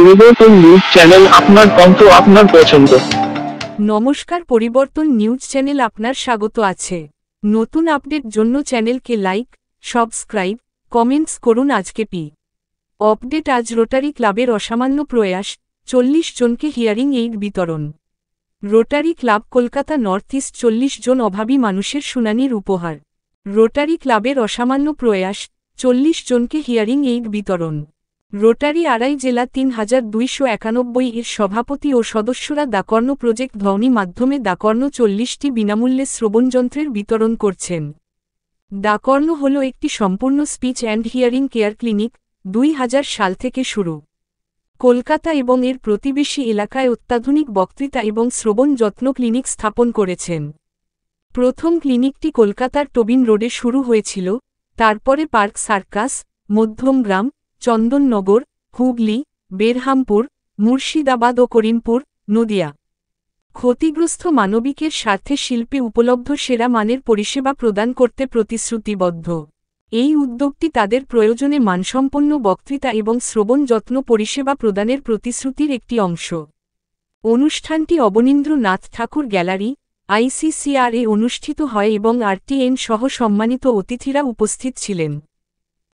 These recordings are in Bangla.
পরিবর্তন নিউজ চ্যানেল, আপনার কণ্ঠ, আপনার পছন্দ। নমস্কার, পরিবর্তন নিউজ চ্যানেল আপনার স্বাগত আছে। নতুন আপডেট জন্য চ্যানেলকে লাইক, সাবস্ক্রাইব, কমেন্টস করুন। আজকে আপডেট। আজ রোটারি ক্লাবের অসামান্য প্রয়াস, 40 জনকে হিয়ারিং এইড বিতরণ। Rotary club Kolkata north east 40 জন অভাবী মানুষের শুনানির উপহার। রোটারি ক্লাবের অসামান্য প্রয়াস, 40 জনকে হিয়ারিং এইড বিতরণ। রোটারি আড়াই জেলা 3291 এর সভাপতি ও সদস্যরা দাকর্ণ প্রজেক্ট ধ্বনি মাধ্যমে দাকর্ণ 40টি বিনামূল্যে শ্রবণযন্ত্রের বিতরণ করছেন। দাকর্ণ হল একটি সম্পূর্ণ speech and hearing care clinic, 2000 সাল থেকে শুরু। কলকাতা এবং এর প্রতিবেশী এলাকায় অত্যাধুনিক বক্তৃতা এবং শ্রবণ যত্ন ক্লিনিক স্থাপন করেছেন। প্রথম ক্লিনিকটি কলকাতার টোবিন রোডে শুরু হয়েছিল, তারপরে পার্ক সার্কাস, মধ্যমগ্রাম, চন্দননগর, হুগলি, বেরহামপুর, মুর্শিদাবাদ ও করিমপুর, নদিয়া। ক্ষতিগ্রস্ত মানবিকের স্বার্থে শিল্পে উপলব্ধ সেরা মানের পরিষেবা প্রদান করতে প্রতিশ্রুতিবদ্ধ। এই উদ্যোগটি তাদের প্রয়োজনে মানসম্পন্ন বক্তৃতা এবং শ্রবণ যত্ন পরিষেবা প্রদানের প্রতিশ্রুতির একটি অংশ। অনুষ্ঠানটি অবনীন্দ্রনাথ ঠাকুর গ্যালারি, ICCR-এ অনুষ্ঠিত হয় এবং RTN সহ সম্মানিত অতিথিরা উপস্থিত ছিলেন।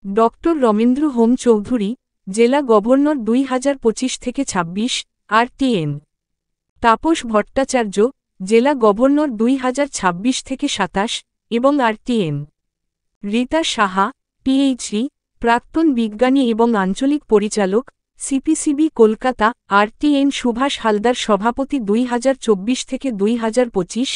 ডক্টর রমেন্দ্র হোম চৌধুরী, জেলা গভর্নর 2025-26, RTN। তাপস ভট্টাচার্য, জেলা গভর্নর 2026-27 এবং RTN। রীতা সাহা, PhD, প্রাক্তন বিজ্ঞানী এবং আঞ্চলিক পরিচালক, CPCB কলকাতা, RTN। সুভাষ হালদার, সভাপতি 2024-2025,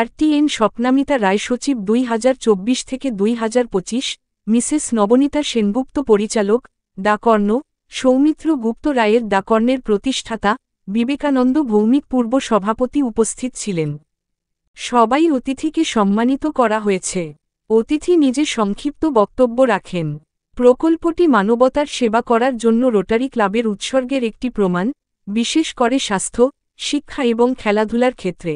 RTN। স্বপ্নামিতা রায়, সচিব 2024-2025, মিসেস নবনীতা সেনগুপ্ত, পরিচালক, দাকর্ণ। সৌমিত্র গুপ্ত রায়ের দাকর্ণের প্রতিষ্ঠাতা, বিবেকানন্দ ভৌমিক পূর্ব সভাপতি উপস্থিত ছিলেন। সবাই অতিথিকে সম্মানিত করা হয়েছে। অতিথি নিজে সংক্ষিপ্ত বক্তব্য রাখেন। প্রকল্পটি মানবতার সেবা করার জন্য রোটারি ক্লাবের উৎসর্গের একটি প্রমাণ, বিশেষ করে স্বাস্থ্য, শিক্ষা এবং খেলাধুলার ক্ষেত্রে।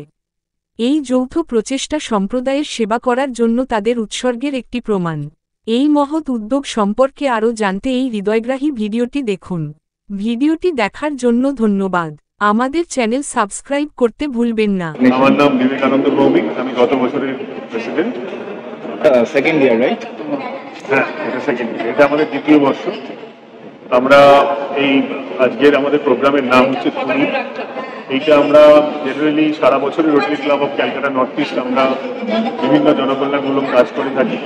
এই যৌথ প্রচেষ্টা সম্প্রদায়ের সেবা করার জন্য তাদের উৎসর্গের একটি প্রমাণ। এই মহৎ উদ্যোগ সম্পর্কে আরও জানতে এই হৃদয়গ্রাহী ভিডিওটি দেখুন। ভিডিওটি দেখার জন্য ধন্যবাদ। আমাদের চ্যানেল সাবস্ক্রাইব করতে ভুলবেন না। আমার নাম বিবেকানন্দ ভৌমিক, আমি গত বছরের প্রেসিডেন্ট। Second year, right? হ্যাঁ, এটা সেকেন্ড ইয়ার, এটা আমাদের দ্বিতীয় বর্ষ। আমরা এই আজকের আমাদের প্রোগ্রামের নাম হচ্ছে তুমি। এইটা আমরা জেনারেলি সারা বছরই rotary club of Calcutta north east আমরা বিভিন্ন জনকল্যাণমূলক কাজ করে থাকি।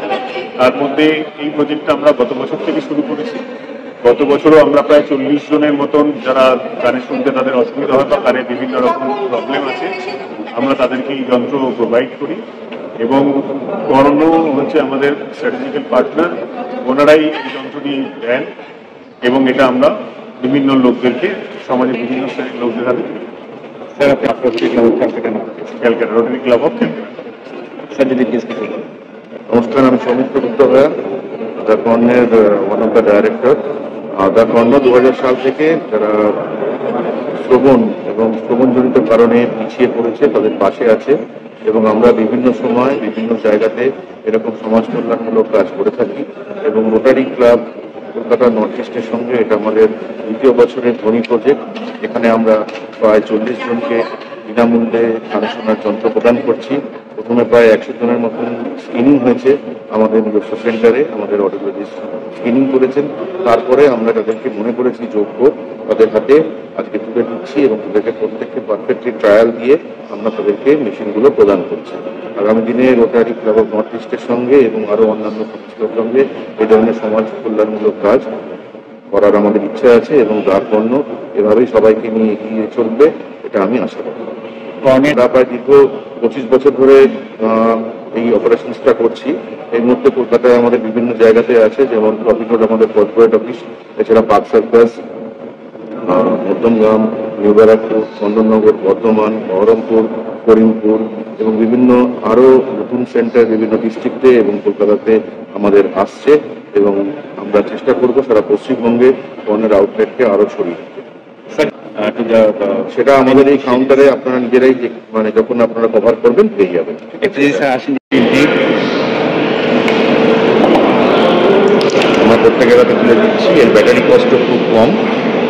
তার মধ্যে এই প্রজেক্টটা আমরা গত বছর থেকে শুরু করেছি। গত বছরও আমরা প্রায় 40 জনের মতন, যারা কানে শুনতে তাদের অসুবিধা হয় বা কানে বিভিন্ন রকম প্রবলেম আছে, আমরা তাদেরকে এই যন্ত্র প্রোভাইড করি। এবং কর্ণ হচ্ছে আমাদের স্ট্র্যাটেজিক্যাল পার্টনার, ওনারাই এই যন্ত্রটি দেন এবং এটা আমরা বিভিন্ন লোকদেরকে, সমাজের বিভিন্ন শ্রেণীর লোকদের হাতে তুলি। স্যার, আপনি Calcutta rotary club of Calcutta. Sir, যদি প্লিজ কিছু বলেন। নমস্কার, আমি সৌমিত্র গুপ্ত ভাইয়া, দা কর্ণের ওয়ান অফ দ্য ডাইরেক্টর। দা কর্ণ 2000 সাল থেকে যারা শ্রবণ এবং শ্রবণজনিত কারণে পিছিয়ে পড়েছে তাদের পাশে আছে এবং আমরা বিভিন্ন সময় বিভিন্ন জায়গাতে এরকম সমাজ কল্যাণমূলক কাজ করে থাকি। এবং রোটারি ক্লাব কলকাতা নর্থ ইস্টের সঙ্গে এটা আমাদের দ্বিতীয় বছরের ধ্বনি প্রজেক্ট। এখানে আমরা প্রায় 40 জনকে বিনামূল্যে কানে শোনার যন্ত্র প্রদান করছি। প্রথমে প্রায় 100 জনের মতন স্ক্রিনিং হয়েছে আমাদের নিজস্ব সেন্টারে, আমাদের অডিওলজিস্ট স্ক্রিনিং করেছেন। তারপরে আমরা তাদেরকে মনে করেছি যোগ্য, তাদের হাতে আজকে তুলে দিচ্ছি এবং তাদেরকে প্রত্যেককে পারফেক্টলি ট্রায়াল দিয়ে আমরা তাদেরকে মেশিনগুলো প্রদান করছি। আগামী দিনে রোটারি ক্লাব অফ নর্থ ইস্টের সঙ্গে এবং আরও অন্যান্য সংস্থার সঙ্গে এই ধরনের সমাজ কল্যাণমূলক কাজ করার আমাদের ইচ্ছা আছে এবং তার জন্য এভাবেই সবাইকে নিয়ে এগিয়ে চলবে, এটা আমি আশা করি। আমরা প্রায় দীর্ঘ 25 বছর ধরে এই অপারেশনসটা করছি। এর মধ্যে কলকাতায় আমাদের বিভিন্ন জায়গাতে আছে, যেমন ট্রফিক রোড আমাদের কর্পোরেট অফিস, এছাড়া park circus, Madhyamgram, new Barrackpore, Chandannagar, Bardhaman, Baharampur, Karimpur এবং বিভিন্ন আরও নতুন সেন্টার বিভিন্ন ডিস্ট্রিক্টে এবং কলকাতাতে আমাদের আসছে এবং আমরা চেষ্টা করবো সারা পশ্চিমবঙ্গে কর্ণের আউটলেটকে আরও ছড়িয়ে দিতে। সেটা আমাদের এই কাউন্টারে আপনারা নিজেরাই মানে যখন আপনারা কভার করবেন পেয়ে যাবেন। আমরা প্রত্যেক জায়গাতে তুলে দিচ্ছি, এর ব্যাটারি কস্টও খুব কম।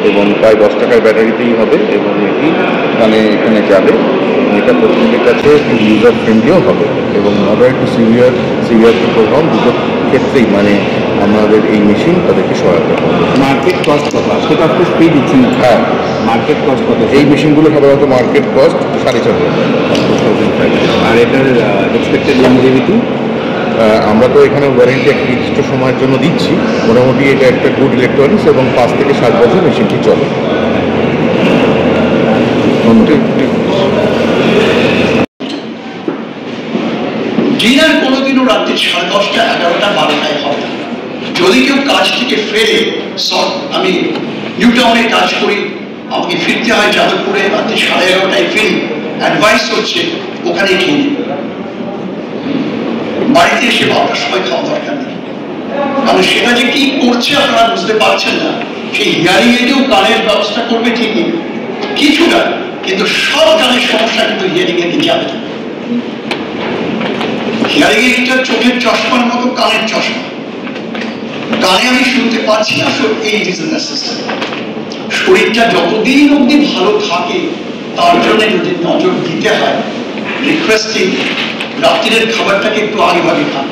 এবং প্রায় 10 টাকার ব্যাটারিতেই হবে এবং এটি মানে এখানে যাবে। এটা প্রত্যেকের কাছে খুব ইউজার ফ্রেন্ডলিও হবে এবং moderate to severe to program দুটো ক্ষেত্রেই মানে আমাদের এই মেশিন তাদেরকে সহায়তা করবে। মার্কেট কস্ট কত? আজকে তো আপনি স্পিড দিচ্ছেন না। হ্যাঁ, মার্কেট কস্ট কত? এই মেশিনগুলো সাধারণত মার্কেট কস্ট 4,500 আর এটার এক্সপেক্টেড লংজিভিটি? আমরা তো এখানে ওয়ারেন্টি একটা নির্দিষ্ট সময়ের জন্য দিচ্ছি। মোটামুটি এটা একটা গুড ইলেকট্রনিক্স এবং 5 থেকে 7 বছর মেশিনটি চলে। ডিনার কোনোদিনও রাত্রি 10:30, 11টা, 12টায় হবে না। যদি কেউ কাজ থেকে ফেরে, আমি নিউ টাউনে কাজ করি, আমাকে ফিরতে হয় যাদবপুরে, রাত্রি 11:30টায় ফিরি, অ্যাডভাইস হচ্ছে ওখানে খেয়ে নিই। বাড়িতে এসে 12টার সময় খাওয়া দরকার নেই, কারণ সেটা যে কি করছে আপনারা বুঝতে পারছেন না। সেই হিয়ারিং এডেও কানের ব্যবস্থা করবে ঠিকই কিছুটা, কিন্তু সব কানের সমস্যা কিন্তু হিয়ারিং এডে যাবে না। হিয়ারিং এইডটা চোখের চশমার মতো কানের চশমা। কানে আমি শুনতে পাচ্ছি না, এই রিজন নেসেসারি। শরীরটা যতদিন অবধি ভালো থাকে তার জন্য যদি নজর দিতে হয়, রিকোয়েস্টিং রাত্রির খাবারটাকে একটু আগে ভাগে খান।